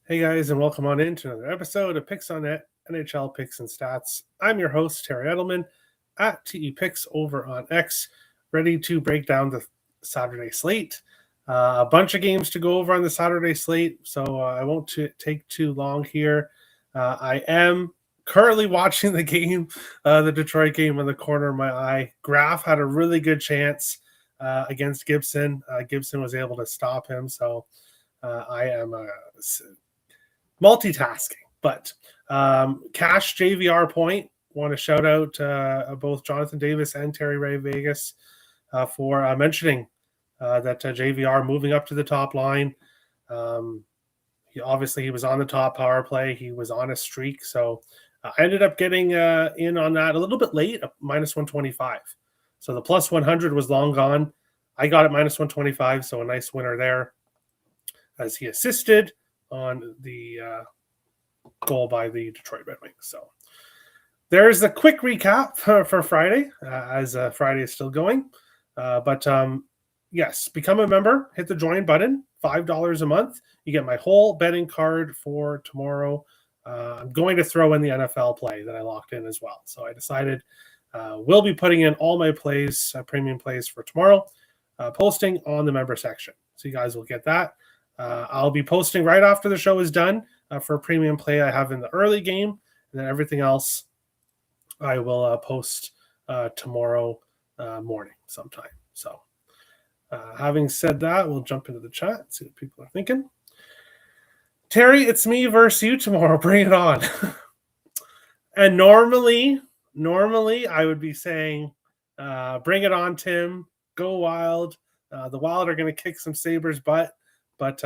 Hey guys, and welcome on into another episode of Picks on Net, NHL Picks and Stats. I'm your host, Terry Edelman, at TE Picks over on X, ready to break down the Saturday slate. A bunch of games to go over on the Saturday slate, so I won't take too long here. I am currently watching the game, the Detroit game, in the corner of my eye. Graf had a really good chance against Gibson. Gibson was able to stop him, so I am multitasking. But Cash JVR point, want to shout out both Jonathan Davis and Terry Ray Vegas for mentioning that JVR moving up to the top line. He was on the top power play. He was on a streak. So I ended up getting in on that a little bit late, minus 125. So the plus 100 was long gone. I got it minus 125, so a nice winner there as he assisted on the goal by the Detroit Red Wings. So there's a quick recap for Friday, as Friday is still going. But yes, become a member, hit the join button, $5 a month. You get my whole betting card for tomorrow. I'm going to throw in the NFL play that I locked in as well. So I decided we'll be putting in all my plays, premium plays for tomorrow, posting on the member section. So you guys will get that. I'll be posting right after the show is done for a premium play I have in the early game, and then everything else I will post tomorrow morning sometime. So having said that, we'll jump into the chat and see what people are thinking. Terry, it's me versus you tomorrow. Bring it on. And normally I would be saying, bring it on, Tim. Go Wild. The Wild are going to kick some Sabres' butt. But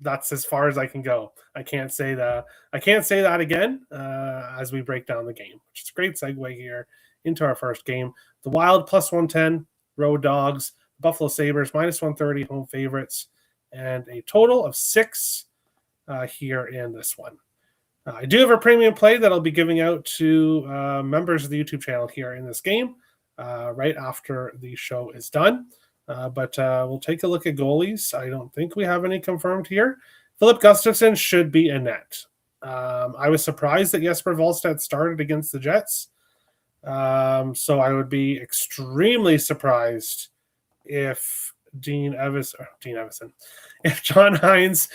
that's as far as I can go. I can't say that again as we break down the game, which is a great segue here into our first game. The Wild plus 110, road dogs. Buffalo Sabres minus 130, home favorites, and a total of 6 here in this one. I do have a premium play that I'll be giving out to members of the YouTube channel here in this game right after the show is done. But we'll take a look at goalies. I don't think we have any confirmed here. Philip Gustafsson should be in net. I was surprised that Jesper Wallstedt started against the Jets. So I would be extremely surprised if if John Hines,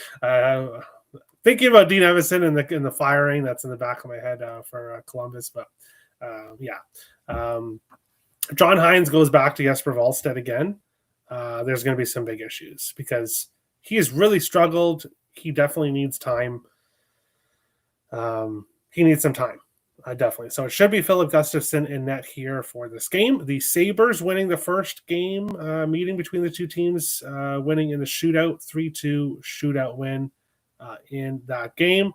thinking about Dean Evison in the firing that's in the back of my head for Columbus. But John Hines goes back to Jesper Wallstedt again. There's going to be some big issues because he has really struggled. He definitely needs time. He needs some time, definitely. So it should be Philip Gustafsson in net here for this game. The Sabres winning the first game meeting between the two teams, winning in the shootout, 3-2 shootout win in that game.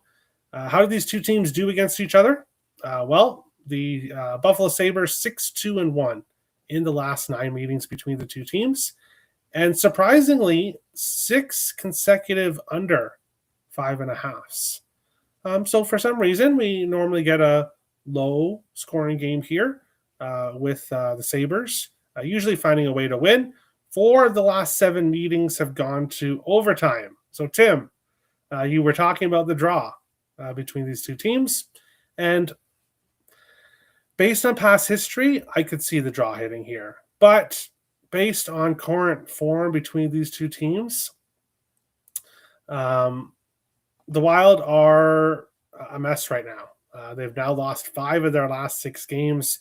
How did these two teams do against each other? Well, the Buffalo Sabres 6-2-1 in the last 9 meetings between the two teams. And surprisingly, 6 consecutive under 5.5. So for some reason, we normally get a low scoring game here with the Sabres, usually finding a way to win. 4 of the last 7 meetings have gone to overtime. So Tim, you were talking about the draw between these two teams. And based on past history, I could see the draw hitting here. But based on current form between these two teams, the Wild are a mess right now. They've now lost 5 of their last 6 games.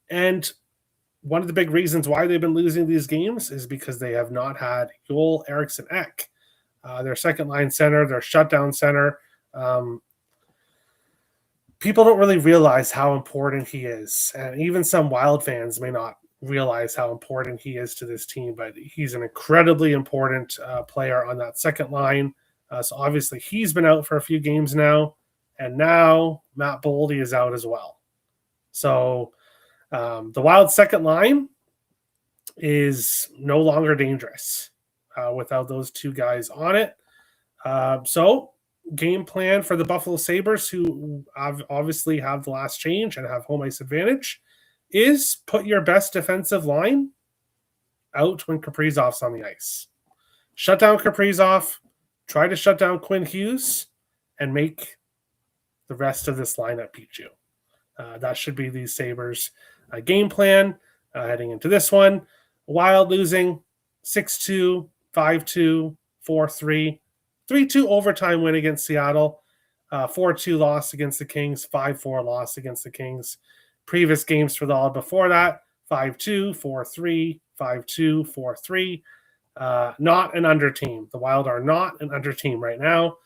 And one of the big reasons why they've been losing these games is because they have not had Joel Eriksson Ek, their second-line center, their shutdown center. People don't really realize how important he is. And even some Wild fans may not realize how important he is to this team, but he's an incredibly important player on that second line. So obviously he's been out for a few games now, and now Matt Boldy is out as well. So the Wild second line is no longer dangerous without those two guys on it. So game plan for the Buffalo Sabres, who obviously have the last change and have home ice advantage, is put your best defensive line out when Kaprizov's on the ice. Shut down Kaprizov, try to shut down Quinn Hughes and make the rest of this lineup beat you. That should be the Sabres' game plan heading into this one. Wild losing 6-2, 5-2, 4-3, 3-2 overtime win against Seattle, 4-2 loss against the Kings, 5-4 loss against the Kings. Previous games for the Wild before that, 5-2, 4-3, 5-2, 4-3. Not an under team. The Wild are not an under team right now.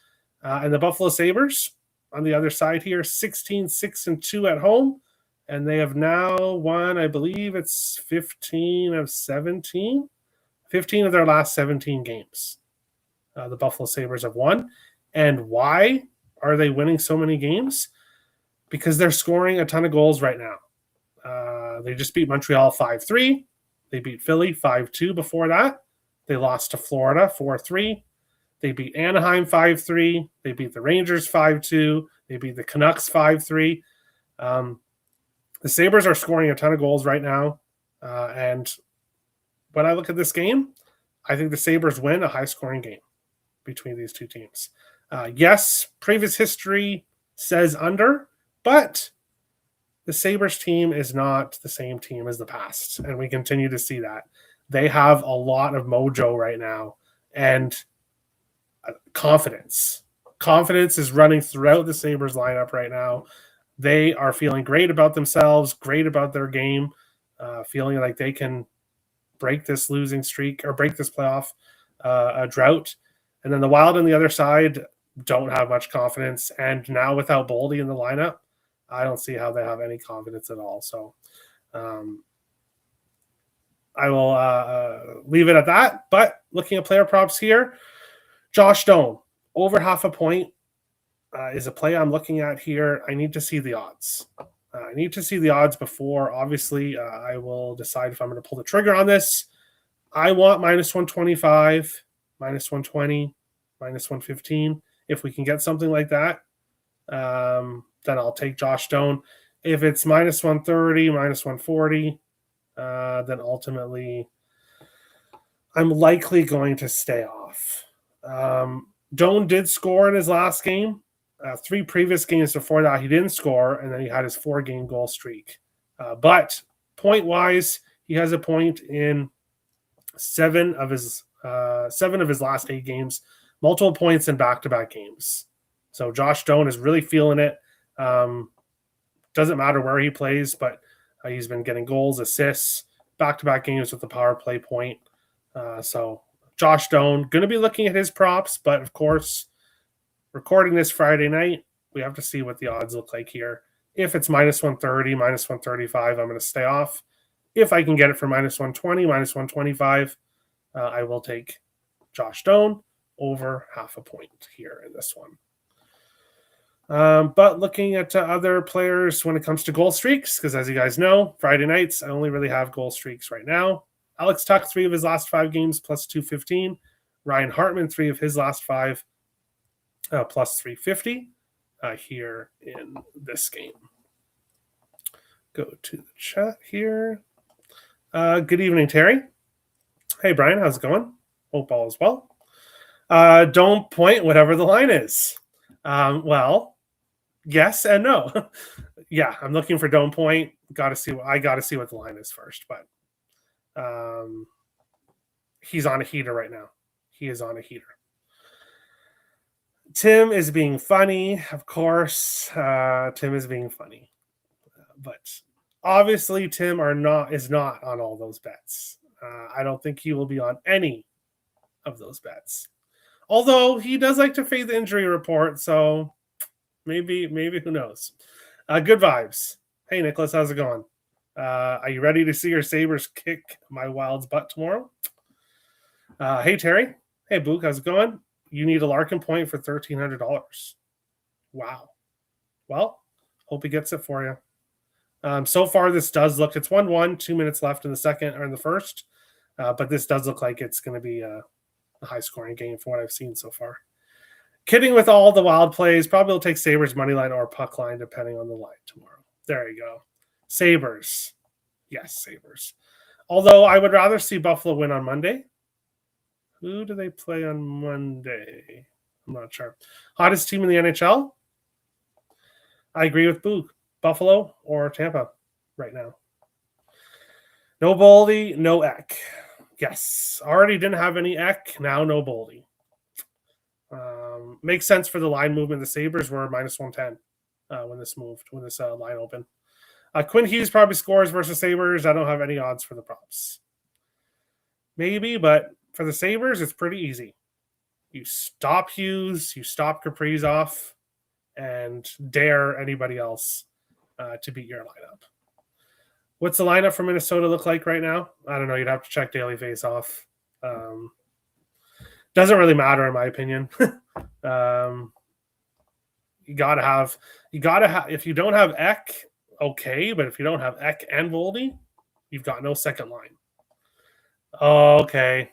And the Buffalo Sabres, on the other side here, 16-6-2 at home. And they have now won, I believe it's 15 of 17. 15 of their last 17 games. The Buffalo Sabres have won. And why are they winning so many games? Because they're scoring a ton of goals right now. They just beat Montreal 5-3. They beat Philly 5-2 before that. They lost to Florida 4-3. They beat Anaheim 5-3. They beat the Rangers 5-2. They beat the Canucks 5-3. The Sabres are scoring a ton of goals right now. And when I look at this game, I think the Sabres win a high-scoring game between these two teams. Yes, previous history says under, but the Sabres team is not the same team as the past, and we continue to see that. They have a lot of mojo right now, and confidence. Confidence is running throughout the Sabres lineup right now. They are feeling great about themselves, great about their game, feeling like they can break this losing streak or break this playoff drought. And then the Wild on the other side don't have much confidence. And now without Boldy in the lineup, I don't see how they have any confidence at all. So I will leave it at that. But looking at player props here, Josh Doan, over half a point is a play I'm looking at here. I need to see the odds. I need to see the odds before, obviously, I will decide if I'm going to pull the trigger on this. I want minus 125, minus 120, minus 115. If we can get something like that, then I'll take Josh Doan. If it's minus 130, minus 140, then ultimately I'm likely going to stay off. Doan did score in his last game. 3 previous games before that, he didn't score, and then he had his 4-game goal streak. But point-wise, he has a point in 7 of his last 8 games, multiple points in back-to-back games. So Josh Doan is really feeling it. Doesn't matter where he plays, but he's been getting goals, assists, back-to-back games with the power play point. So Josh Doan, going to be looking at his props, but of course, recording this Friday night, we have to see what the odds look like here. If it's minus 130, minus 135, I'm going to stay off. If I can get it for minus 120, minus 125, I will take Josh Doan over half a point here in this one. But looking at other players when it comes to goal streaks, because as you guys know, Friday nights, I only really have goal streaks right now. Alex Tuch, 3 of his last 5 games, plus 215. Ryan Hartman, 3 of his last 5, plus 350 here in this game. Go to the chat here. Good evening, Terry. Hey, Brian, how's it going? Hope all is well. Don't point whatever the line is. Well, yes and no. Yeah, I'm looking for don't point. I got to see what the line is first, but he's on a heater right now. He is on a heater. Tim is being funny, of course. Tim is being funny, but obviously Tim is not on all those bets. I don't think he will be on any of those bets. Although he does like to fade the injury report, so maybe who knows? Good vibes. Hey Nicholas, how's it going? Are you ready to see your Sabres kick my Wild's butt tomorrow? Hey Terry. Hey Book, how's it going? You need a Larkin point for $1,300. Wow. Well, hope he gets it for you. So far, this does look, it's 1-1, 2 minutes left in the second or in the first. But this does look like it's going to be a high-scoring game from what I've seen so far. Kidding with all the Wild plays. Probably will take Sabres money line or puck line, depending on the line tomorrow. There you go. Sabres. Yes, Sabres. Although I would rather see Buffalo win on Monday. Who do they play on Monday? I'm not sure. Hottest team in the NHL? I agree with Boog. Buffalo or Tampa right now. No Boldy, no Eck. Yes. Already didn't have any Eck. Now no Boldy. Makes sense for the line movement. The Sabres were minus 110 when this line opened. Quinn Hughes probably scores versus Sabres. I don't have any odds for the props. Maybe, but for the Sabres, it's pretty easy. You stop Hughes, you stop Kaprizov, and dare anybody else to beat your lineup. What's the lineup for Minnesota look like right now? I don't know. You'd have to check daily face-off. Doesn't really matter in my opinion. You gotta have. If you don't have Eck, okay, but if you don't have Eck and Voldy, you've got no second line. Okay.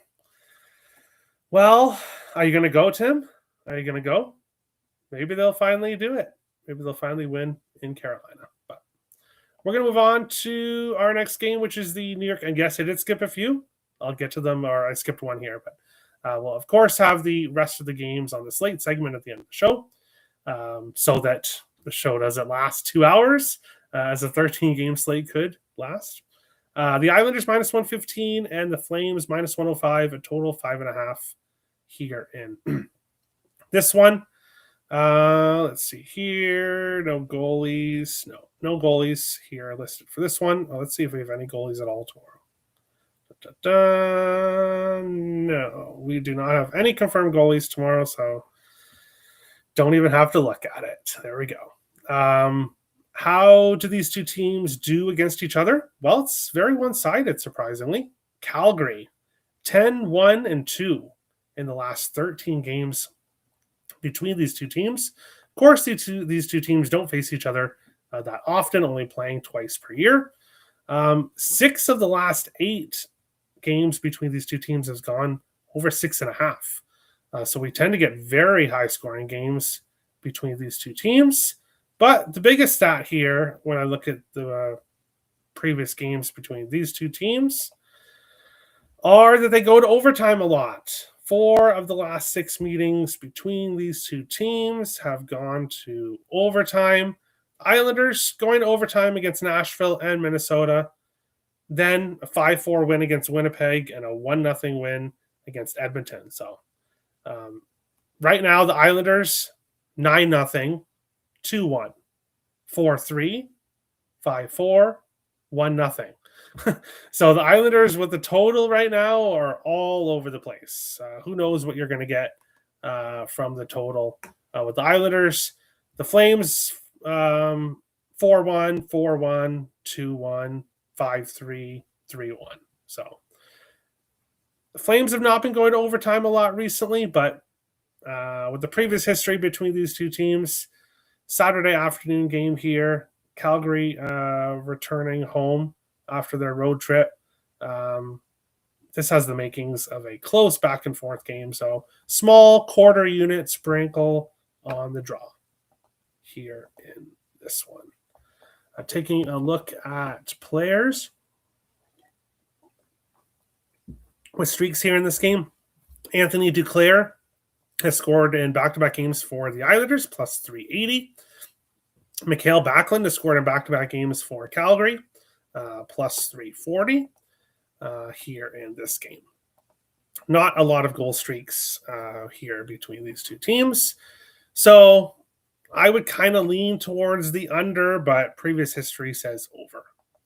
Well, are you gonna go, Tim? Are you gonna go? Maybe they'll finally do it. Maybe they'll finally win in Carolina. But we're gonna move on to our next game, which is the New York. And yes, I did skip a few. I'll get to them, or I skipped one here, but we'll of course have the rest of the games on the slate segment at the end of the show, so that the show doesn't last 2 hours, as a 13-game slate could last. The Islanders minus 115 and the Flames minus 105, a total 5.5 here in this one. Let's see here. No goalies. No goalies here listed for this one. Let's see if we have any goalies at all tomorrow. No, we do not have any confirmed goalies tomorrow, so don't even have to look at it. There we go. How do these two teams do against each other? Well, it's very one-sided, surprisingly. Calgary, 10-1-2 in the last 13 games between these two teams. Of course, these two teams don't face each other that often, only playing twice per year. 6 of the last 8 games between these two teams has gone over 6.5. So we tend to get very high-scoring games between these two teams. But the biggest stat here, when I look at the previous games between these two teams, are that they go to overtime a lot. 4 of the last 6 meetings between these two teams have gone to overtime. Islanders going to overtime against Nashville and Minnesota. Then a 5-4 win against Winnipeg and a 1-0 win against Edmonton. So right now, the Islanders, 9-0, 2-1, 4-3, 5-4, 1-0. So the Islanders with the total right now are all over the place. Who knows what you're going to get from the total with the Islanders. The Flames, 4-1, 4-1, 2-1, 5-3, 3-1. So the Flames have not been going to overtime a lot recently, but with the previous history between these two teams, Saturday afternoon game here, Calgary returning home after their road trip. This has the makings of a close back and forth game. So small quarter unit sprinkle on the draw here in this one. Taking a look at players with streaks here in this game. Anthony Duclair has scored in back-to-back games for the Islanders, plus 380. Mikhail Backlund has scored in back-to-back games for Calgary, plus 340 here in this game. Not a lot of goal streaks here between these two teams. So I would kind of lean towards the under, but previous history says over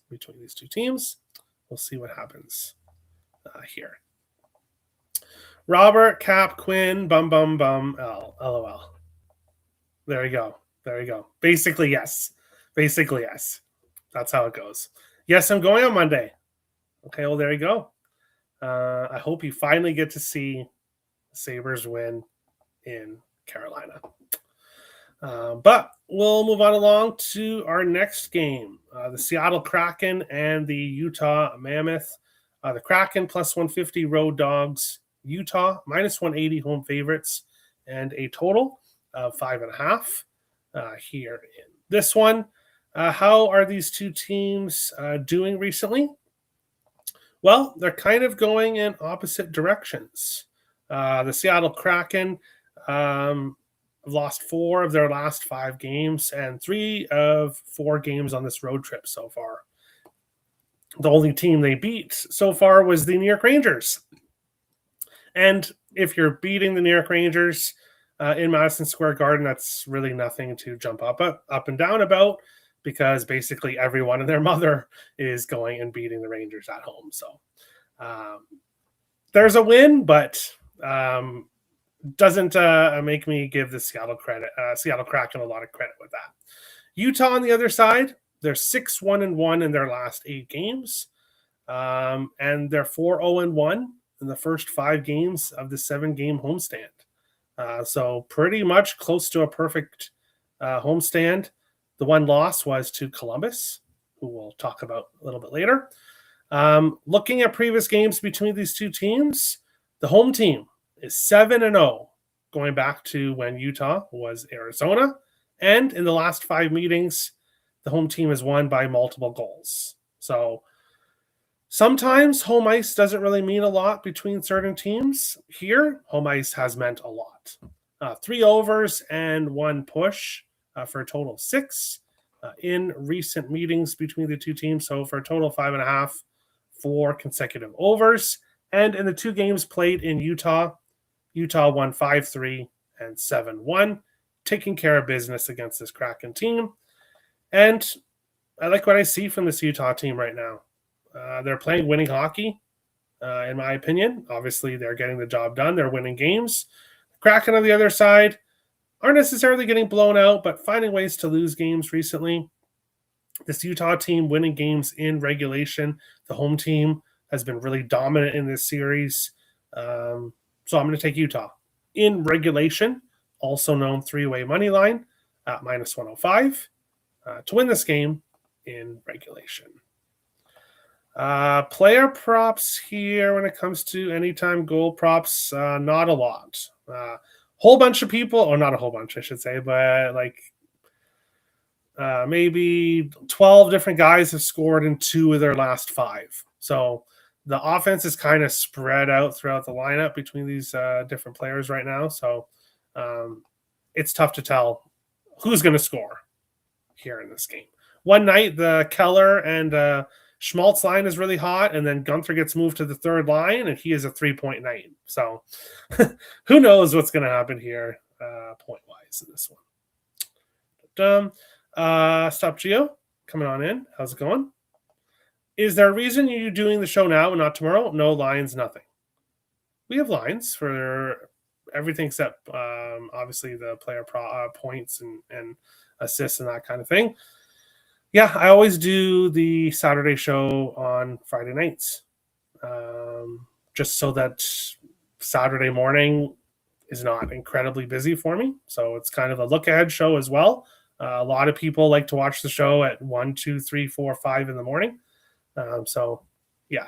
between these two teams. We'll see what happens here. Robert, Cap, Quinn, LOL. There you go. Basically, yes. That's how it goes. Yes, I'm going on Monday. Okay, well, there you go. I hope you finally get to see the Sabres win in Carolina. But we'll move on along to our next game. The Seattle Kraken and the Utah Mammoth. The Kraken plus 150 road dogs. Utah minus 180 home favorites. And a total of 5.5 here in this one. How are these two teams doing recently? Well, they're kind of going in opposite directions. The Seattle Kraken have lost 4 of their last 5 games and 3 of 4 games on this road trip so far. The only team they beat so far was the New York Rangers. And if you're beating the New York Rangers in Madison Square Garden, that's really nothing to jump up and down about, because basically everyone and their mother is going and beating the Rangers at home. So there's a win, but doesn't make me give the Seattle Kraken a lot of credit with that. Utah on the other side, they're 6-1-1 in their last 8 games, and they're 4-0-1 in the first 5 games of the 7-game homestand. So pretty much close to a perfect homestand. The one loss was to Columbus, who we'll talk about a little bit later. Looking at previous games between these two teams, the home team is 7-0, going back to when Utah was Arizona. And in the last 5 meetings, the home team has won by multiple goals. So sometimes home ice doesn't really mean a lot between certain teams. Here, home ice has meant a lot. 3 overs and 1 push for a total of 6 in recent meetings between the two teams. So for a total of 5.5, 4 consecutive overs. And in the 2 games played in Utah, Utah won 5-3 and 7-1, taking care of business against this Kraken team. And I like what I see from this Utah team right now. They're playing winning hockey, in my opinion. Obviously, they're getting the job done. They're winning games. Kraken on the other side aren't necessarily getting blown out, but finding ways to lose games recently. This Utah team winning games in regulation. The home team has been really dominant in this series. So I'm going to take Utah. In regulation, also known 3-way money line at -105 to win this game in regulation. Player props here when it comes to anytime goal props, not a lot. Whole bunch of people, or not a whole bunch, I should say, but like maybe 12 different guys have scored in 2 of their last 5. So the offense is kind of spread out throughout the lineup between these different players right now. So it's tough to tell who's going to score here in this game. One night, the Keller and Schmaltz line is really hot, and then Gunther gets moved to the 3rd line, and he is a 3-point night. So who knows what's going to happen here point-wise in this one. Stop Gio, coming on in. How's it going? Is there a reason you're doing the show now and not tomorrow? No lines, nothing. We have lines for everything except obviously the player points and assists and that kind of thing. Yeah, I always do the Saturday show on Friday nights, just so that Saturday morning is not incredibly busy for me. So it's kind of a look-ahead show as well. A lot of people like to watch the show at 1, 2, 3, 4, 5 in the morning. So, yeah,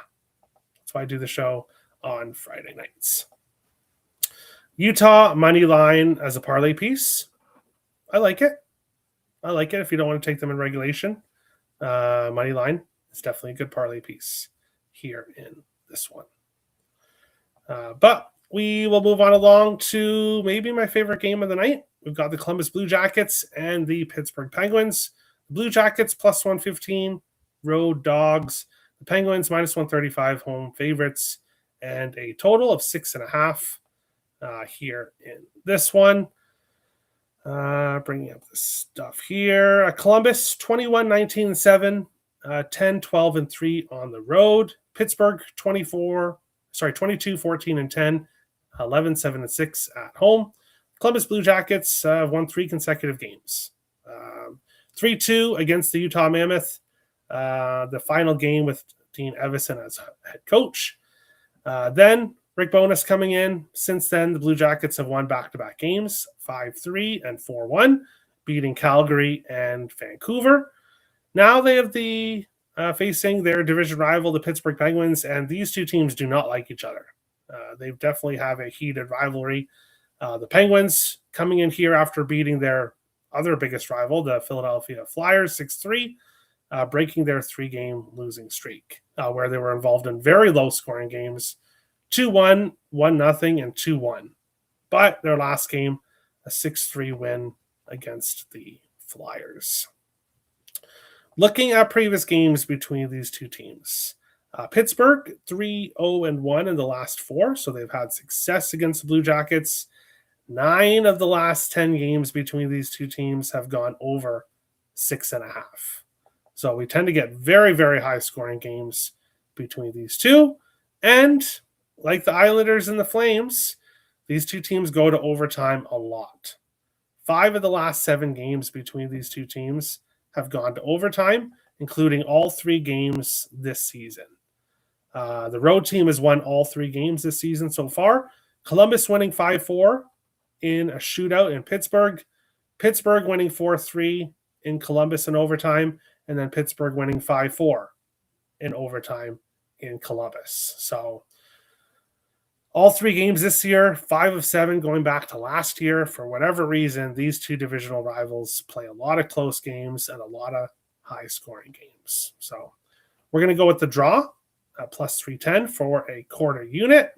that's why I do the show on Friday nights. Utah money line as a parlay piece. I like it. If you don't want to take them in regulation. Money line is definitely a good parlay piece here in this one. But we will move on along to maybe my favorite game of the night. We've got the Columbus Blue Jackets and the Pittsburgh Penguins. The Blue Jackets +115, road dogs. The Penguins -135, home favorites, and a total of 6.5 here in this one. Bringing up the stuff here. Columbus 21-19-7, 10-12-3 on the road. Pittsburgh 22-14-10, 11-7-6 at home. Columbus Blue Jackets won 3 consecutive games. 3-2 against the Utah Mammoth. The final game with Dean Evison as head coach. Then Rick Bowness coming in. Since then, the Blue Jackets have won back-to-back games, 5-3 and 4-1, beating Calgary and Vancouver. Now they have the facing their division rival, the Pittsburgh Penguins, and these two teams do not like each other. They definitely have a heated rivalry. The Penguins coming in here after beating their other biggest rival, the Philadelphia Flyers, 6-3, breaking their 3-game losing streak, where they were involved in very low-scoring games 2-1, 1-0, and 2-1. But their last game, a 6-3 win against the Flyers. Looking at previous games between these two teams, Pittsburgh 3-0-1 in the last 4, so they've had success against the Blue Jackets. 9 of the last 10 games between these two teams have gone over 6.5. So we tend to get very, very high scoring games between these two. And like the Islanders and the Flames, these two teams go to overtime a lot. 5 of the last 7 games between these two teams have gone to overtime, including all 3 games this season. The road team has won all 3 games this season so far. Columbus winning 5-4 in a shootout in Pittsburgh. Pittsburgh winning 4-3 in Columbus in overtime. And then Pittsburgh winning 5-4 in overtime in Columbus. So all 3 games this year, 5 of 7 going back to last year. For whatever reason, these two divisional rivals play a lot of close games and a lot of high-scoring games. So we're going to go with the draw at plus 310 for a quarter unit.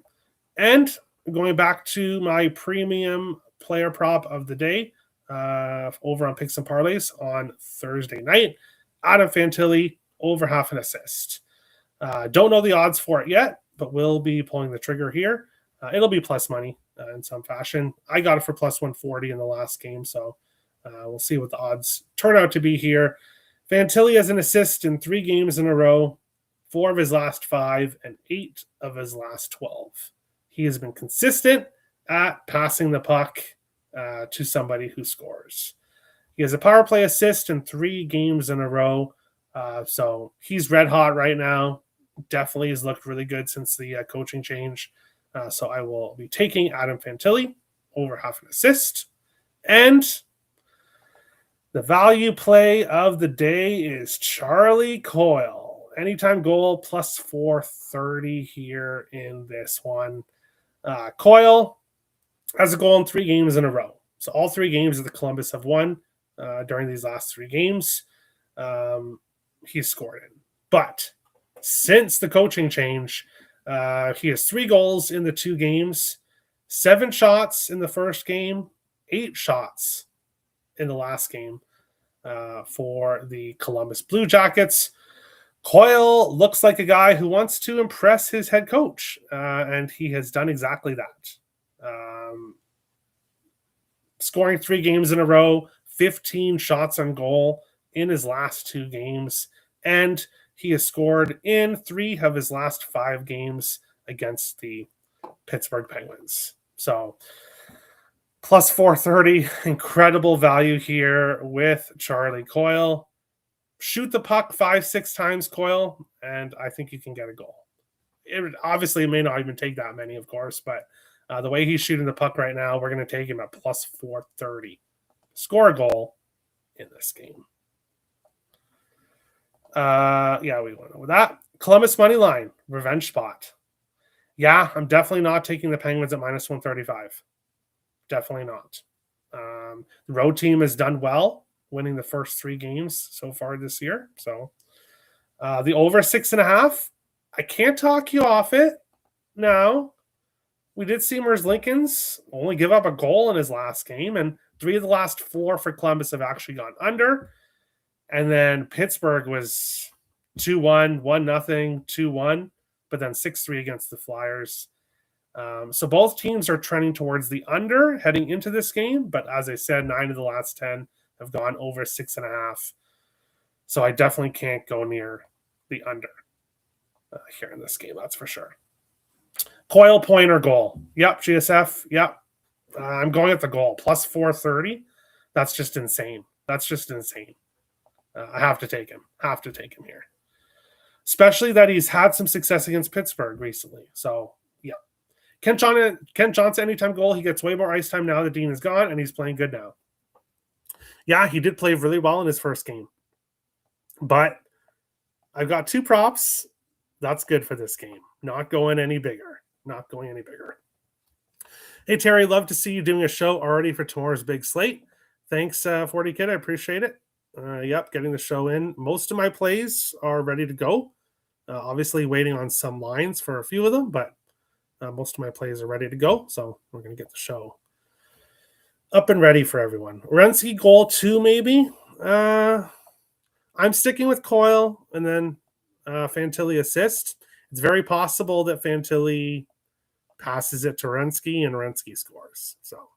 And going back to my premium player prop of the day over on Picks and Parlays on Thursday night, Adam Fantilli over half an assist. Don't know the odds for it yet, but we'll be pulling the trigger here. It'll be plus money in some fashion. I got it for plus 140 in the last game, so we'll see what the odds turn out to be here. Fantilli has an assist in 3 games in a row, 4 of his last 5, and 8 of his last 12. He has been consistent at passing the puck to somebody who scores. He has a power play assist in 3 games in a row, so he's red hot right now. Definitely has looked really good since the coaching change. So I will be taking Adam Fantilli over half an assist. And the value play of the day is Charlie Coyle. Anytime goal plus 430 here in this one. Coyle has a goal in 3 games in a row. So all 3 games that the Columbus have won during these last 3 games, he's scored in. But since the coaching change, he has 3 goals in the 2 games, 7 shots in the first game, 8 shots in the last game for the Columbus Blue Jackets. Coyle looks like a guy who wants to impress his head coach, and he has done exactly that. Scoring 3 games in a row, 15 shots on goal in his last 2 games, and he has scored in 3 of his last 5 games against the Pittsburgh Penguins. So plus 430, incredible value here with Charlie Coyle. Shoot the puck 5-6 times, Coyle, and I think you can get a goal. It obviously may not even take that many, of course, but the way he's shooting the puck right now, we're going to take him at plus 430. Score a goal in this game. Yeah, we went over that. Columbus money line, revenge spot. Yeah, I'm definitely not taking the Penguins at minus 135. Definitely not. The road team has done well, winning the first 3 games so far this year. So the over 6.5, I can't talk you off it. Now, we did see Merzlikins only give up a goal in his last game, and 3 of the last 4 for Columbus have actually gone under. And then Pittsburgh was 2-1, 1-0, 2-1, but then 6-3 against the Flyers. So both teams are trending towards the under heading into this game. But as I said, 9 of the last 10 have gone over 6.5. So I definitely can't go near the under here in this game. That's for sure. Coyle point or goal. Yep. GSF. Yep. I'm going at the goal. Plus 430. That's just insane. That's just insane. I have to take him. Have to take him here. Especially that he's had some success against Pittsburgh recently. So, yeah. Kent Johnson, anytime goal, he gets way more ice time now that Dean is gone, and he's playing good now. Yeah, he did play really well in his first game. But I've got 2 props. That's good for this game. Not going any bigger. Not going any bigger. Hey, Terry, love to see you doing a show already for tomorrow's big slate. Thanks, 40 Kid. I appreciate it. Yep, getting the show in. Most of my plays are ready to go. Obviously waiting on some lines for a few of them, but Most of my plays are ready to go, so we're going to get the show up and ready for everyone. Werenski goal 2, maybe. I'm sticking with Coyle, and then Fantilli assist. It's very possible that Fantilli passes it to Werenski and Werenski scores. So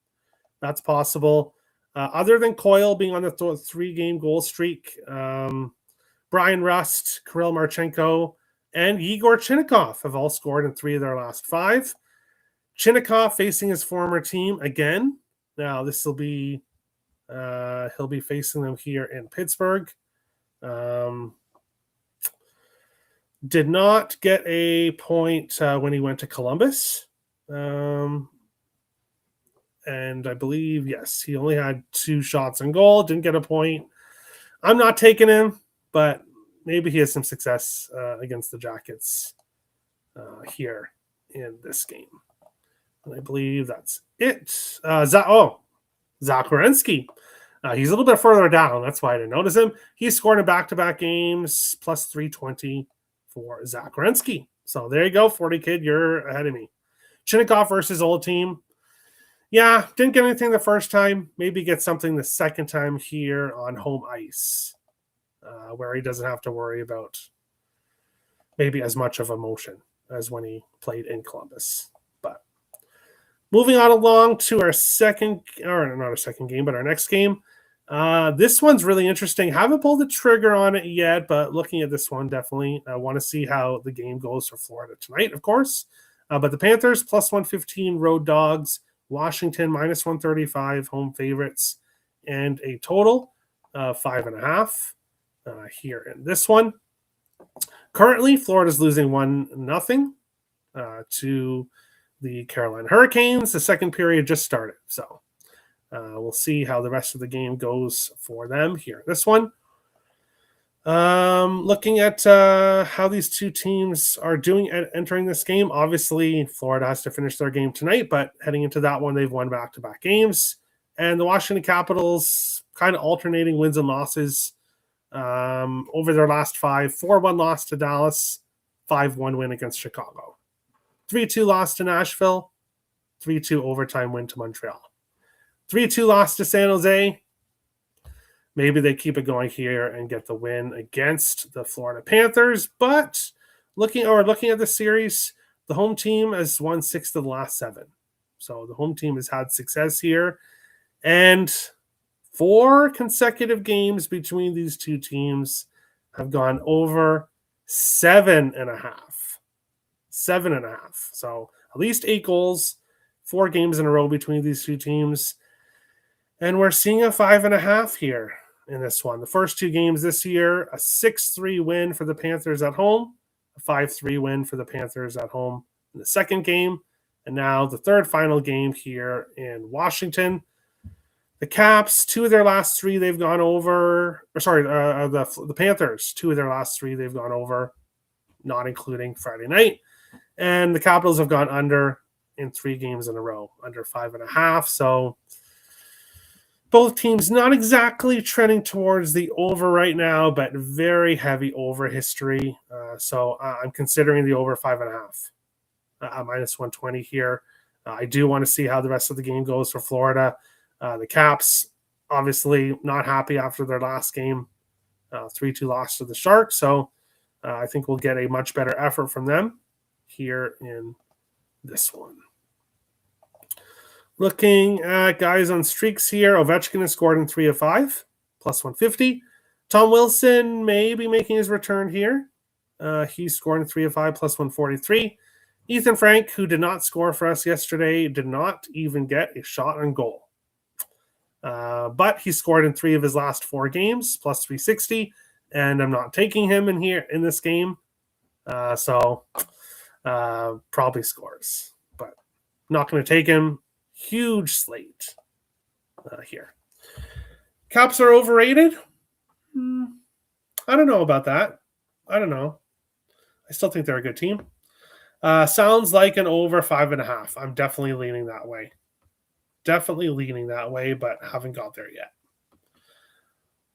that's possible. Other than Coyle being on the 3-game goal streak, Brian Rust, Kirill Marchenko, and Igor Chinnikov have all scored in 3 of their last 5. Chinnikov facing his former team again. Now this will be he'll be facing them here in Pittsburgh. Did not get a point when he went to Columbus. And I believe, yes, he only had 2 shots on goal, didn't get a point. I'm not taking him, but maybe he has some success against the Jackets here in this game. And I believe that's it. Zach Werenski. He's a little bit further down. That's why I didn't notice him. He's scored in back-to-back games, plus 320 for Zach Werenski. So there you go, 40 kid. You're ahead of me. Chinnikov versus old team. Yeah, didn't get anything the first time. Maybe get something the second time here on home ice, where he doesn't have to worry about maybe as much of emotion as when he played in Columbus. But moving on along to our our next game. This one's really interesting. Haven't pulled the trigger on it yet, but looking at this one, definitely I want to see how the game goes for Florida tonight, of course. But the Panthers, plus 115 road dogs. Washington, minus 135 home favorites. And a total of 5.5 here in this one. Currently, Florida's losing 1-0 to the Carolina Hurricanes. The second period just started, so we'll see how the rest of the game goes for them here. This one, looking at how these two teams are doing at entering this game. Obviously, Florida has to finish their game tonight, but heading into that one, they've won back-to-back games. And the Washington Capitals kind of alternating wins and losses over their last 5. 4-1 loss to Dallas, 5-1 win against Chicago. 3-2 loss to Nashville, 3-2 overtime win to Montreal. 3-2 loss to San Jose. Maybe they keep it going here and get the win against the Florida Panthers. But looking at the series, the home team has won 6 of the last 7. So the home team has had success here. And 4 consecutive games between these two teams have gone over 7.5. 7.5. So at least 8 goals, 4 games in a row between these two teams. And we're seeing a 5.5 here in this one. The first 2 games this year, a 6-3 win for the Panthers at home, a 5-3 win for the Panthers at home in the second game, and now the third final game here in Washington. The Caps, 2 of their last 3 they've gone over. The Panthers, 2 of their last 3 they've gone over, not including Friday night. And the Capitals have gone under in 3 games in a row, under 5.5. So both teams not exactly trending towards the over right now, but very heavy over history. So I'm considering the over 5.5, minus 120 here. I do want to see how the rest of the game goes for Florida. The Caps, obviously not happy after their last game, 3-2 loss to the Sharks. So I think we'll get a much better effort from them here in this one. Looking at guys on streaks here, Ovechkin has scored in 3 of 5, plus 150. Tom Wilson may be making his return here. He's scored in 3 of 5, plus 143. Ethan Frank, who did not score for us yesterday, did not even get a shot on goal. But he scored in 3 of his last 4 games, plus 360, and I'm not taking him in here in this game. So probably scores, but not going to take him. Huge slate here. Caps are overrated? I don't know about that. I don't know. I still think they're a good team. Sounds like an over 5.5. I'm definitely leaning that way. But haven't got there yet.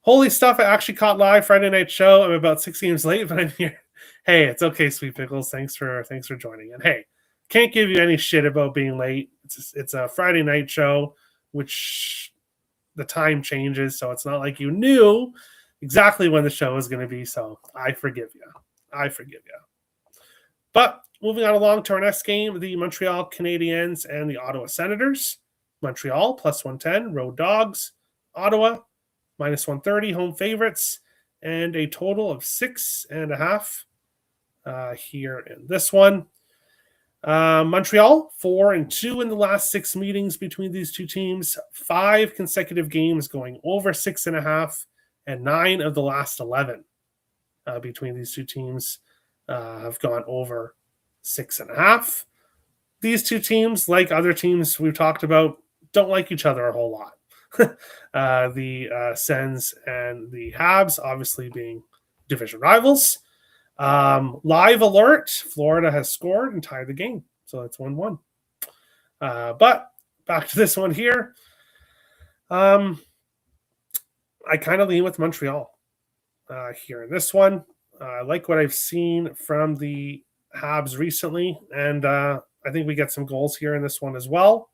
Holy stuff, I actually caught live Friday night show. I'm about 6 games late, but I'm here. Hey, it's okay, Sweet Pickles. Thanks for joining. And hey, can't give you any shit about being late. It's a Friday night show, which the time changes, so it's not like you knew exactly when the show is going to be. So I forgive you. But moving on along to our next game, the Montreal Canadiens and the Ottawa Senators. Montreal plus 110, road dogs. Ottawa minus 130, home favorites, and a total of 6.5 here in this one. Montreal 4-2 in the last 6 meetings between these two teams. 5 consecutive games going over 6.5, and 9 of the last 11 between these two teams have gone over 6.5. These two teams, like other teams we've talked about, don't like each other a whole lot. The Sens and the Habs, obviously being division rivals. Live alert, Florida has scored and tied the game. So that's 1-1. But back to this one here. I kind of lean with Montreal here in this one. I like what I've seen from the Habs recently, and I think we get some goals here in this one as well.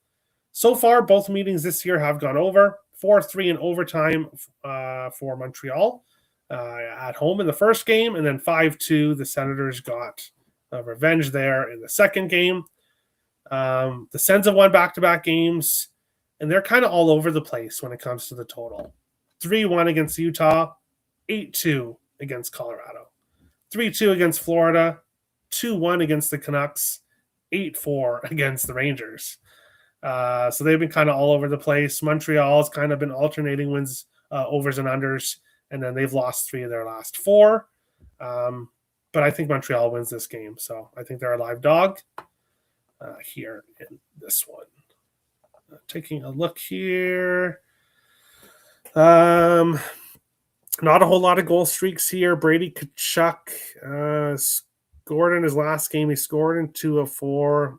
So far, both meetings this year have gone over. 4-3 in overtime for Montreal at home in the first game, and then 5-2. The Senators got revenge there in the second game. The Sens have won back-to-back games, and they're kind of all over the place when it comes to the total. 3-1 against Utah, 8-2 against Colorado, 3-2 against Florida, 2-1 against the Canucks, 8-4 against the Rangers. So they've been kind of all over the place. Montreal's kind of been alternating wins, overs and unders, and then they've lost 3 of their last 4. But I think Montreal wins this game, so I think they're a live dog here in this one. Taking a look here. Not a whole lot of goal streaks here. Brady Tkachuk scored in his last game. He scored in 2 of 4.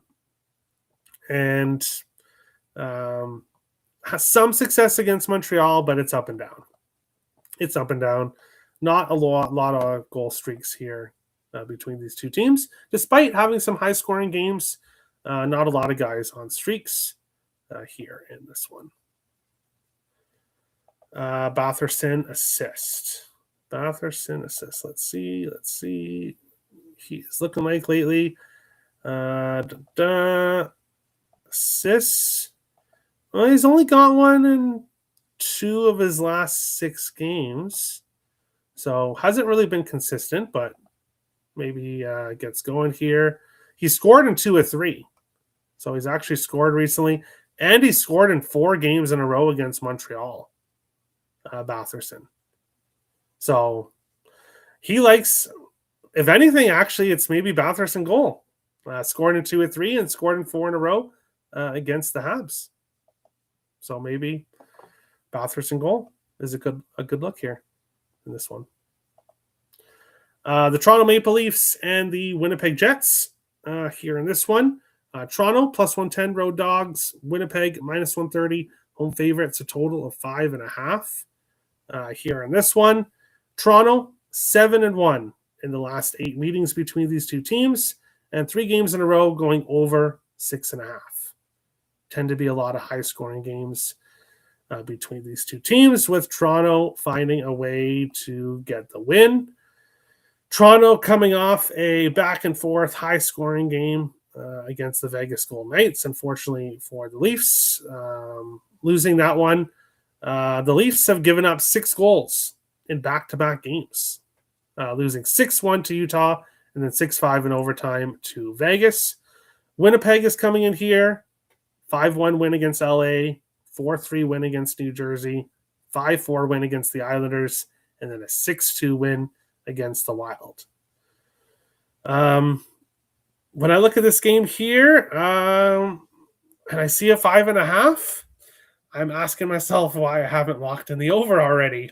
And has some success against Montreal, but it's up and down. Not a lot of goal streaks here between these two teams. Despite having some high-scoring games, not a lot of guys on streaks here in this one. Batherson assist. Let's see. He's looking like lately. Assists. Well, he's only got one in 2 of his last 6 games. So hasn't really been consistent, but maybe he gets going here. He scored in 2 of 3. So he's actually scored recently. And he scored in 4 games in a row against Montreal. Batherson. So he likes, if anything, actually, it's maybe Batherson goal. Scored in 2 of 3 and scored in 4 in a row against the Habs. So maybe Batherson goal is a good look here in this one. The Toronto Maple Leafs and the Winnipeg Jets here in this one. Toronto plus 110 road dogs. Winnipeg minus 130 home favorites. A total of 5.5 here in this one. Toronto 7-1 in the last 8 meetings between these two teams, and 3 games in a row going over 6.5. Tend to be a lot of high-scoring games between these two teams, with Toronto finding a way to get the win. Toronto coming off a back-and-forth high-scoring game against the Vegas Golden Knights, unfortunately for the Leafs. Losing that one, the Leafs have given up 6 goals in back-to-back games, losing 6-1 to Utah and then 6-5 in overtime to Vegas. Winnipeg is coming in here, 5-1 win against LA, 4-3 win against New Jersey, 5-4 win against the Islanders, and then a 6-2 win against the Wild. When I look at this game here, and I see a 5.5, I'm asking myself why I haven't locked in the over already.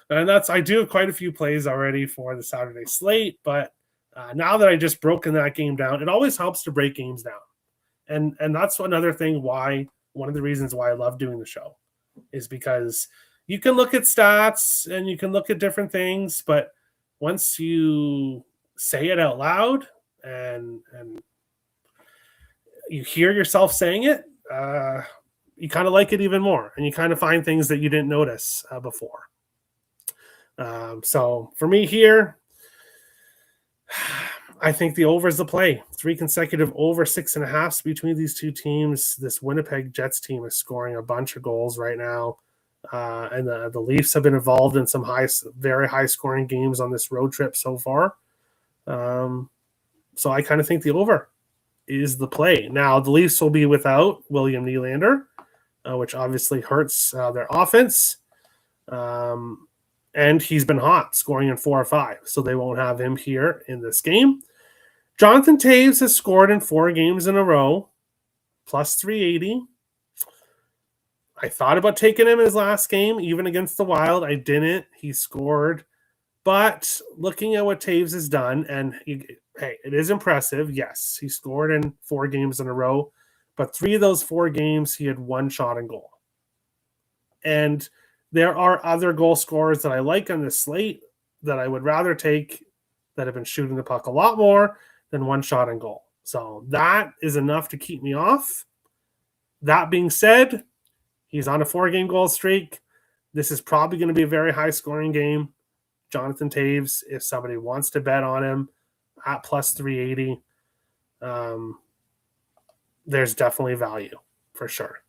And I do have quite a few plays already for the Saturday slate, but now that I just broken that game down, it always helps to break games down. And that's another thing one of the reasons why I love doing the show is because you can look at stats and you can look at different things, but once you say it out loud and you hear yourself saying it, you kind of like it even more, and you kind of find things that you didn't notice before. So for me here, I think the over is the play. 3 consecutive over 6.5 between these two teams. This Winnipeg Jets team is scoring a bunch of goals right now. And the Leafs have been involved in some very high scoring games on this road trip so far. So I kind of think the over is the play. Now, the Leafs will be without William Nylander, which obviously hurts their offense. And he's been hot, scoring in 4 or 5, so they won't have him here in this game. Jonathan Toews has scored in 4 games in a row, plus 380. I thought about taking him in his last game, even against the Wild. I didn't. He scored. But looking at what Toews has done, and hey, it is impressive. Yes, he scored in 4 games in a row, but 3 of those 4 games, he had 1 shot on goal. And there are other goal scorers that I like on this slate that I would rather take that have been shooting the puck a lot more than 1 shot on goal. So that is enough to keep me off. That being said, he's on a 4-game goal streak. This is probably going to be a very high-scoring game. Jonathan Toews, if somebody wants to bet on him at plus 380, there's definitely value for sure.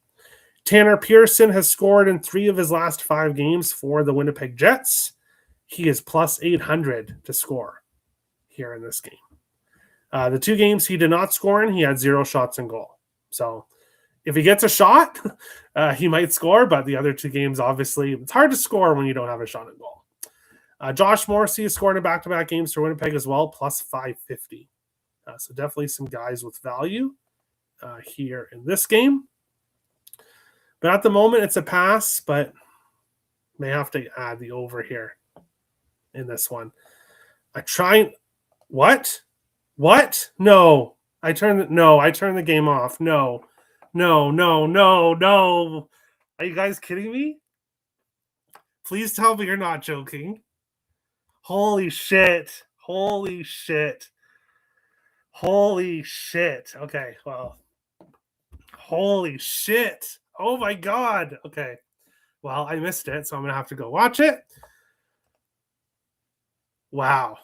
Tanner Pearson has scored in 3 of his last 5 games for the Winnipeg Jets. He is plus 800 to score here in this game. The 2 games he did not score in, he had 0 shots in goal. So if he gets a shot, he might score, but the other 2 games, obviously, it's hard to score when you don't have a shot in goal. Josh Morrissey has scored in back-to-back games for Winnipeg as well, plus 550. So definitely some guys with value here in this game. But at the moment, it's a pass, but may have to add the over here in this one. What? No. I turned the game off. No. Are you guys kidding me? Please tell me you're not joking. Holy shit. Okay, well. Holy shit. Oh my God. Okay. Well, I missed it, so I'm going to have to go watch it. Wow.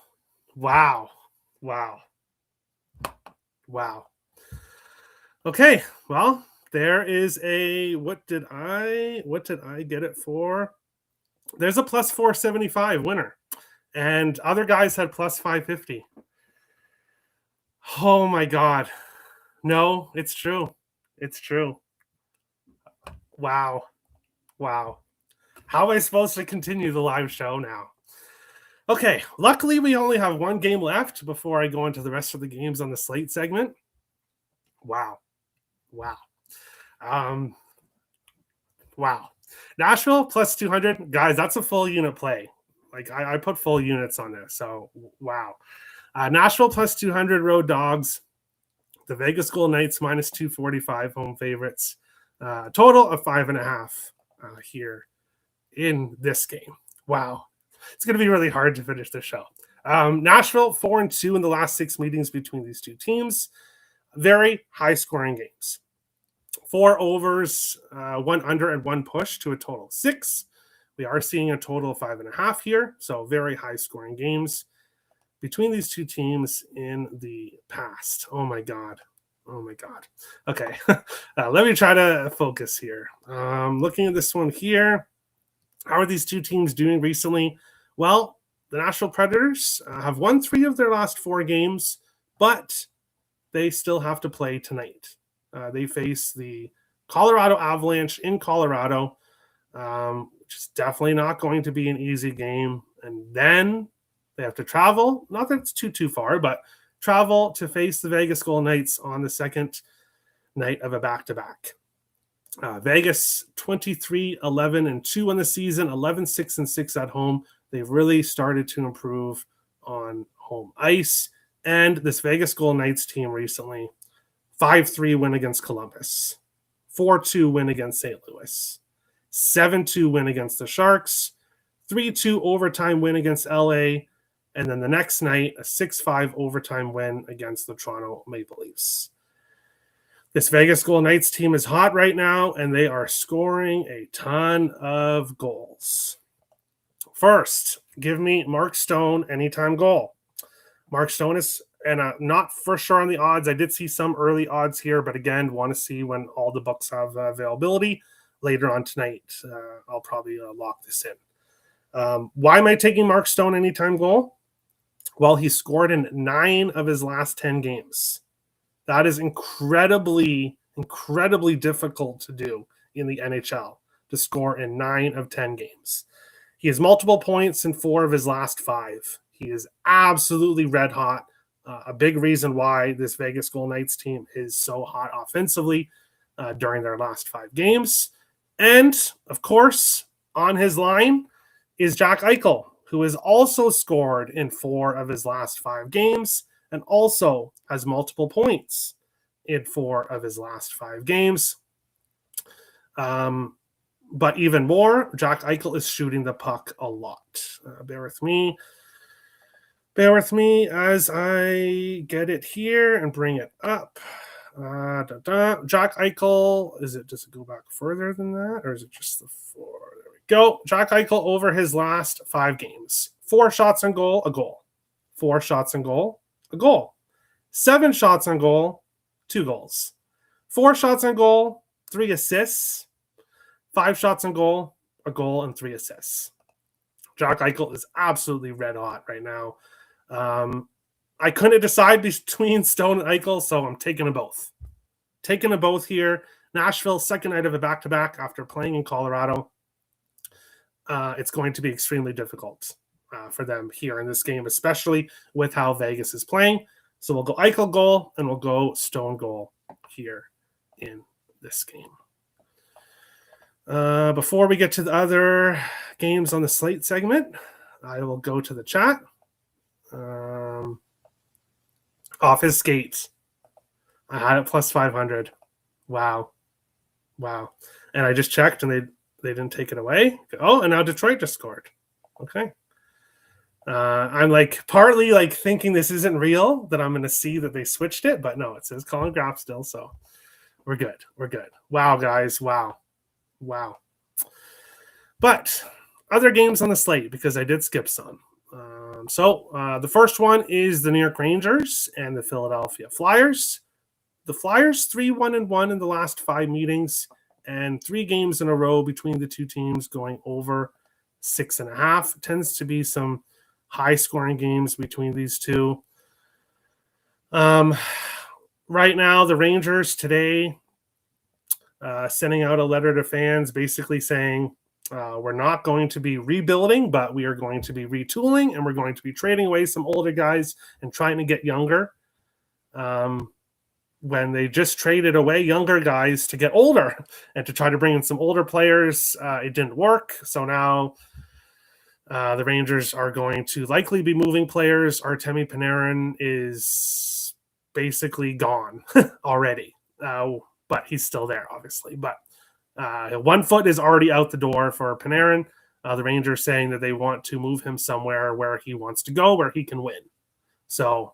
Okay, well, there is a what did I get it for? There's a plus 475 winner. And other guys had plus 550. Oh my God. No, it's true. Wow. How am I supposed to continue the live show now? Okay, luckily we only have 1 game left before I go into the rest of the games on the slate segment. Wow. Nashville plus 200. Guys, that's a full unit play. Like I put full units on this, so wow. Nashville plus 200 road dogs. The Vegas Golden Knights minus 245 home favorites. Total of 5.5 here in this game. Wow. It's going to be really hard to finish this show. Nashville 4-2 in the last 6 meetings between these 2 teams. Very high scoring games. 4 overs, 1 under, and 1 push to a total of 6. We are seeing a total of 5.5 here. So very high scoring games between these 2 teams in the past. Oh my God. Okay. Let me try to focus here. Looking at this one here. How are these 2 teams doing recently? Well, the Nashville Predators have won 3 of their last 4 games, but they still have to play tonight. They face the Colorado Avalanche in Colorado, which is definitely not going to be an easy game. And then they have to travel. Not that it's too far, but travel to face the Vegas Golden Knights on the second night of a back-to-back. Vegas 23-11-2 in the season, 11-6-6 at home. They've really started to improve on home ice. And this Vegas Golden Knights team recently, 5-3 win against Columbus, 4-2 win against St. Louis, 7-2 win against the Sharks, 3-2 overtime win against LA, and then the next night, a 6-5 overtime win against the Toronto Maple Leafs. This Vegas Golden Knights team is hot right now, and they are scoring a ton of goals. First, give me Mark Stone anytime goal. Mark Stone is, and not for sure on the odds. I did see some early odds here, but again, want to see when all the books have availability later on tonight. I'll probably lock this in. Why am I taking Mark Stone anytime goal? Well, he scored in 9 of his last 10 games. That is incredibly difficult to do in the NHL, to score in 9 of 10 games. He has multiple points in 4 of his last 5. He is absolutely red hot. A big reason why this Vegas Golden Knights team is so hot offensively during their last 5 games. And, of course, on his line is Jack Eichel, who has also scored in 4 of his last 5 games and also has multiple points in 4 of his last 5 games. But even more, Jack Eichel is shooting the puck a lot. Bear with me as I get it here and bring it up. Jack Eichel, does it go back further than that? Or is it just the 4? There we go. Jack Eichel over his last 5 games. 4 shots on goal, a goal. 4 shots on goal, a goal. 7 shots on goal, 2 goals. 4 shots on goal, 3 assists. 5 shots on goal, a goal, and 3 assists. Jack Eichel is absolutely red hot right now. I couldn't decide between Stone and Eichel, so I'm taking them both. Taking them both here. Nashville's second night of a back-to-back after playing in Colorado. It's going to be extremely difficult for them here in this game, especially with how Vegas is playing. So we'll go Eichel goal, and we'll go Stone goal here in this game. Before we get to the other games on the slate segment, I will go to the chat. Off his skates. I had it plus 500. Wow. And I just checked, and they didn't take it away. Oh, and now Detroit just scored. Okay. I'm partly thinking this isn't real, that I'm going to see that they switched it, but no, it says Colin Graff still, so we're good. Wow, guys. Wow. But other games on the slate, because I did skip some. So the first one is the New York Rangers and the Philadelphia Flyers. The Flyers 3-1-1 in the last 5 meetings, and 3 games in a row between the two teams going over 6.5. Tends to be some high-scoring games between these two. Right now, the Rangers today sending out a letter to fans basically saying, we're not going to be rebuilding, but we are going to be retooling, and we're going to be trading away some older guys and trying to get younger. When they just traded away younger guys to get older and to try to bring in some older players, it didn't work. So now the Rangers are going to likely be moving players. Artemi Panarin is basically gone already, but he's still there, obviously. But 1 foot is already out the door for Panarin. The Rangers saying that they want to move him somewhere where he wants to go, where he can win. So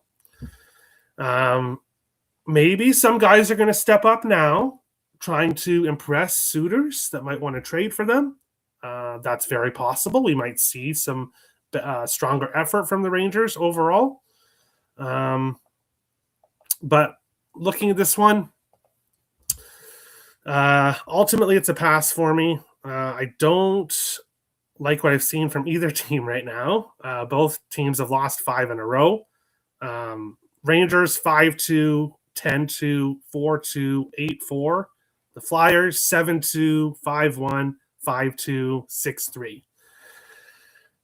maybe some guys are going to step up now, trying to impress suitors that might want to trade for them. That's very possible. We might see some stronger effort from the Rangers overall. But looking at this one, ultimately it's a pass for me. I don't like what I've seen from either team right now. Both teams have lost 5 in a row. Rangers 5-2, 10-2, 4-2, 8-4. The Flyers 7-2, 5-1, 5-2,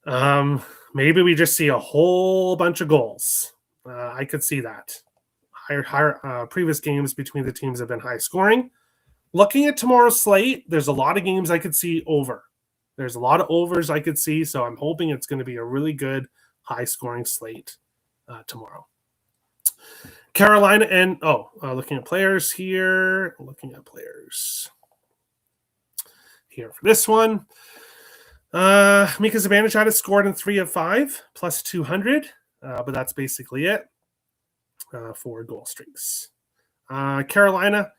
6-3. Maybe we just see a whole bunch of goals. I could see that. Higher previous games between the teams have been high scoring. Looking at tomorrow's slate, there's a lot of games I could see over. There's a lot of overs I could see, so I'm hoping it's going to be a really good high-scoring slate tomorrow. Carolina and looking at players here. Here for this one. Mika Zibanejad has scored in 3 of 5, plus 200, but that's basically it for goal streaks. Carolina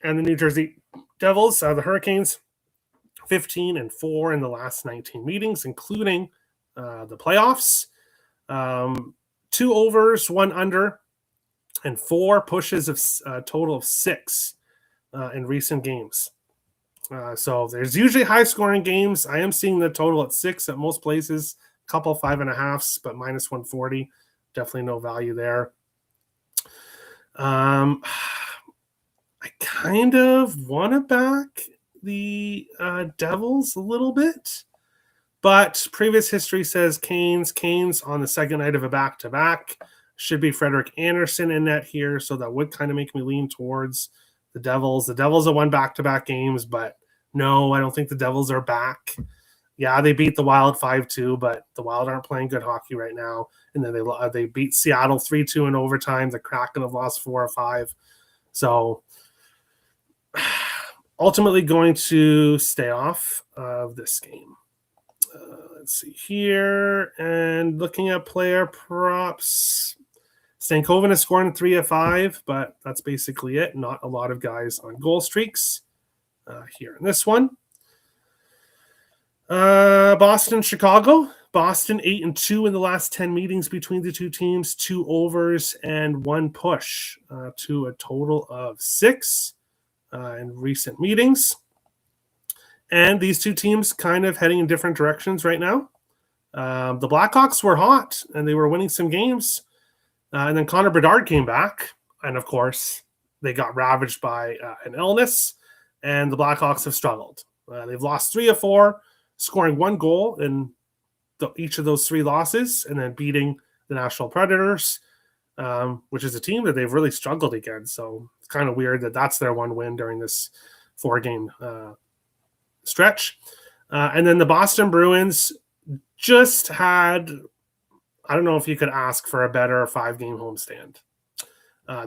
And the New Jersey Devils, the Hurricanes, 15-4 in the last 19 meetings, including the playoffs. 2 overs, 1 under, and 4 pushes of a total of 6 in recent games. So there's usually high-scoring games. I am seeing the total at 6 at most places, a couple 5.5s, but minus 140. Definitely no value there. I kind of want to back the Devils a little bit, but previous history says Canes on the second night of a back-to-back. Should be Frederik Andersen in net here, so that would kind of make me lean towards the Devils. The Devils have won back-to-back games, but no, I don't think the Devils are back. Yeah, they beat the Wild 5-2, but the Wild aren't playing good hockey right now. And then they beat Seattle 3-2 in overtime. The Kraken have lost 4 or 5. So ultimately going to stay off of this game. Let's see here. And looking at player props, Stankoven is scoring 3 of 5, but that's basically it. Not a lot of guys on goal streaks here in this one. Boston, Chicago. Boston 8-2 in the last 10 meetings between the two teams, 2 overs and 1 push to a total of 6 in recent meetings. And these two teams kind of heading in different directions right now. The Blackhawks were hot and they were winning some games. And then Connor Bedard came back. And of course, they got ravaged by an illness. And the Blackhawks have struggled. They've lost 3 of 4. Scoring 1 goal in each of those 3 losses, and then beating the Nashville Predators, which is a team that they've really struggled against. So it's kind of weird that that's their 1 win during this 4-game stretch. And then the Boston Bruins just had, I don't know if you could ask for a better 5-game homestand.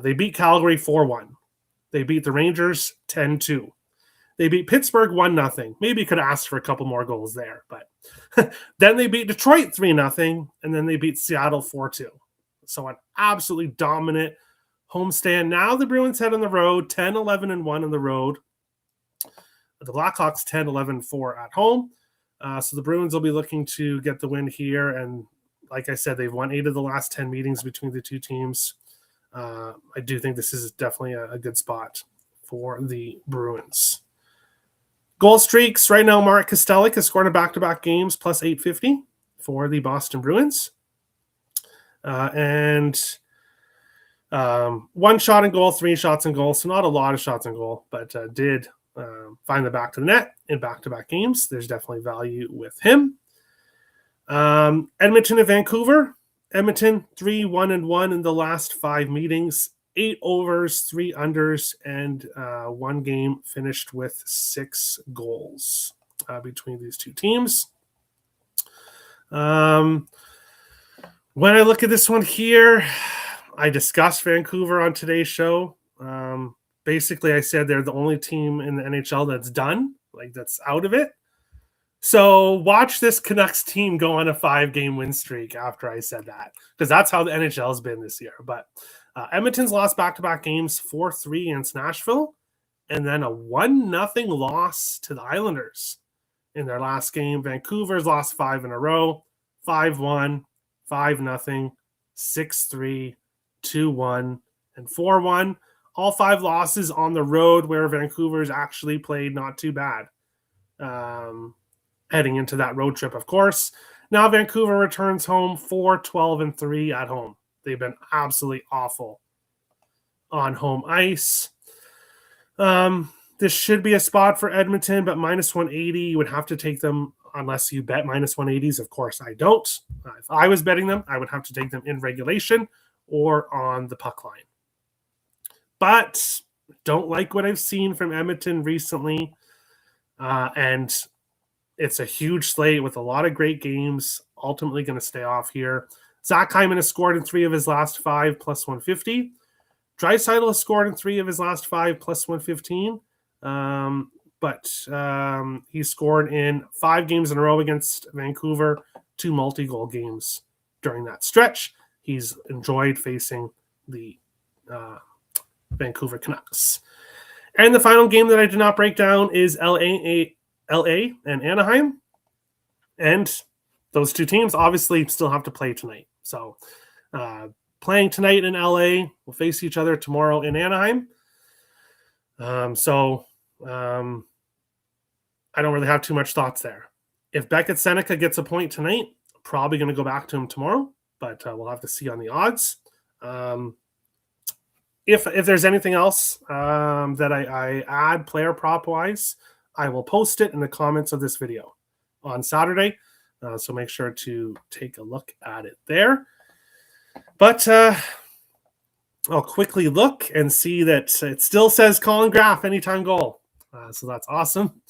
They beat Calgary 4-1. They beat the Rangers 10-2. They beat Pittsburgh 1-0. Maybe you could ask for a couple more goals there. But then they beat Detroit 3-0, and then they beat Seattle 4-2. So an absolutely dominant homestand. Now the Bruins head on the road, 10-11-1 on the road. The Blackhawks 10-11-4 at home. So the Bruins will be looking to get the win here. And like I said, they've won 8 of the last 10 meetings between the two teams. I do think this is definitely a good spot for the Bruins. Goal streaks right now, Mark Kostelik has scored in back-to-back games plus 850 for the Boston Bruins. And 1 shot in goal, 3 shots in goal. So not a lot of shots in goal, but did find the back to the net in back-to-back games. There's definitely value with him. Edmonton and Vancouver. Edmonton 3-1-1 in the last 5 meetings. 8 overs, 3 unders, and 1 game finished with 6 goals between these two teams. When I look at this one here, I discussed Vancouver on today's show. Basically, I said they're the only team in the NHL that's done, like that's out of it. So watch this Canucks team go on a 5-game win streak after I said that, because that's how the NHL has been this year. But Edmonton's lost back-to-back games, 4-3 against Nashville, and then a 1-0 loss to the Islanders in their last game. Vancouver's lost 5 in a row, 5-1, 5-0, 6-3, 2-1, and 4-1. All 5 losses on the road, where Vancouver's actually played not too bad. Heading into that road trip, of course. Now Vancouver returns home 4-12-3 at home. They've been absolutely awful on home ice. This should be a spot for Edmonton, but minus 180, you would have to take them unless you bet minus 180s. Of course, I don't. If I was betting them, I would have to take them in regulation or on the puck line. But don't like what I've seen from Edmonton recently. And it's a huge slate with a lot of great games. Ultimately going to stay off here. Zach Hyman has scored in 3 of his last 5 plus 150. Draisaitl has scored in 3 of his last 5 plus 115. But he scored in 5 games in a row against Vancouver, 2 multi-goal games during that stretch. He's enjoyed facing the Vancouver Canucks. And the final game that I did not break down is LA and Anaheim. And those two teams obviously still have to play tonight. So playing tonight in LA, we'll face each other tomorrow in Anaheim. I don't really have too much thoughts there. If Beckett Seneca gets a point tonight, probably going to go back to him tomorrow, but we'll have to see on the odds. If there's anything else that I add player prop wise, I will post it in the comments of this video on Saturday. So make sure to take a look at it there. But I'll quickly look and see that it still says Colin Graff anytime goal. So that's awesome.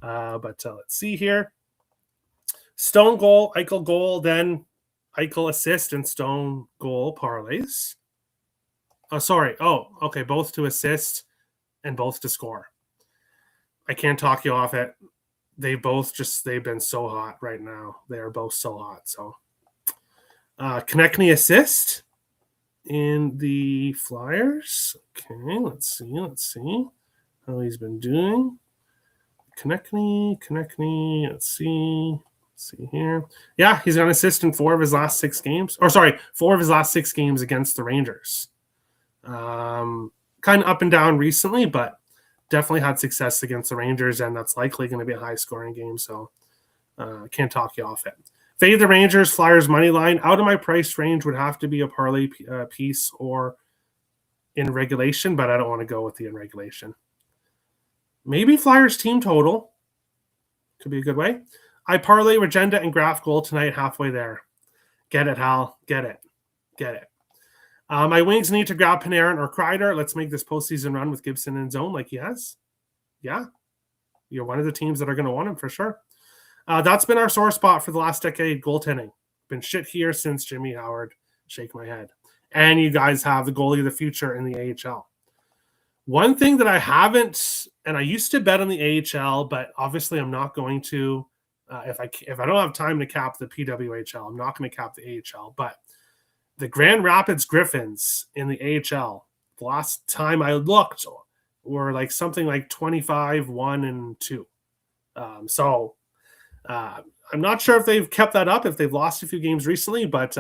But let's see here. Stone goal, Eichel goal, then Eichel assist and Stone goal parlays. Okay. Both to assist and both to score. I can't talk you off it. They've been so hot right now. They are both so hot. So Konechny assist in the Flyers. Okay, let's see how he's been doing. Konechny, let's see here. Yeah, he's got an assist in 4 of his last 6 games. 4 of his last 6 games against the Rangers. Kind of up and down recently, but definitely had success against the Rangers, and that's likely going to be a high-scoring game, so can't talk you off it. Fade the Rangers, Flyers money line. Out of my price range would have to be a parlay piece or in regulation, but I don't want to go with the in regulation. Maybe Flyers team total. Could be a good way. I parlay Regenda and Graff goal tonight, halfway there. Get it, Hal. Get it. My Wings need to grab Panarin or Kreider. Let's make this postseason run with Gibson in zone like he has. Yeah. You're one of the teams that are going to want him for sure. That's been our sore spot for the last decade, goaltending. Been shit here since Jimmy Howard. Shake my head. And you guys have the goalie of the future in the AHL. One thing that I haven't, and I used to bet on the AHL, but obviously I'm not going to. If I don't have time to cap the PWHL, I'm not going to cap the AHL. But the Grand Rapids Griffins in the AHL, the last time I looked, were like something like 25-1-2. I'm not sure if they've kept that up, if they've lost a few games recently, but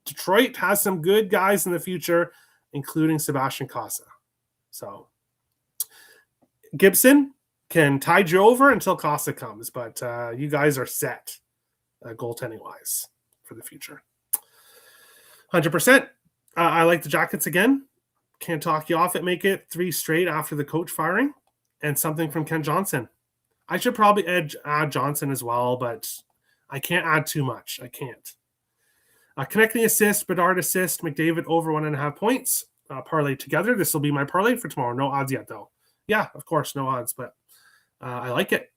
Detroit has some good guys in the future, including Sebastian Casa. So Gibson can tide you over until Casa comes, but you guys are set goaltending-wise for the future. 100%. I like the Jackets again. Can't talk you off it. Make it 3 straight after the coach firing, and something from Ken Johnson. I should probably add Johnson as well, but I can't add too much. I can't. Konechny assist, Bedard assist, McDavid over 1.5 points. Parlay together. This will be my parlay for tomorrow. No odds yet, though. Yeah, of course, no odds, but I like it.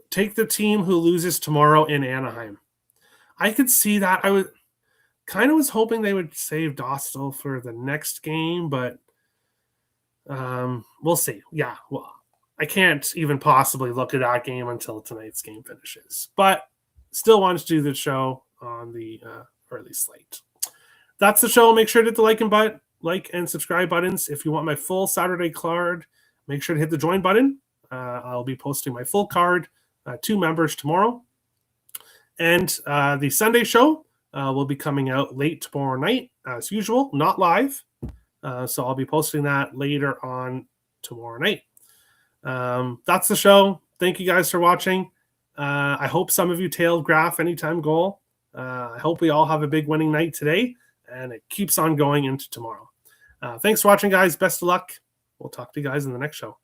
Take the team who loses tomorrow in Anaheim. I could see that. I was hoping they would save Dostal for the next game, but we'll see. Yeah, well, I can't even possibly look at that game until tonight's game finishes. But still wanted to do the show on the early slate. That's the show. Make sure to hit the like and subscribe buttons. If you want my full Saturday card, make sure to hit the join button. I'll be posting my full card to members tomorrow. And the Sunday show will be coming out late tomorrow night, as usual, not live. So I'll be posting that later on tomorrow night. That's the show. Thank you guys for watching. I hope some of you tailed Graff anytime goal. I hope we all have a big winning night today, and it keeps on going into tomorrow. Thanks for watching, guys. Best of luck. We'll talk to you guys in the next show.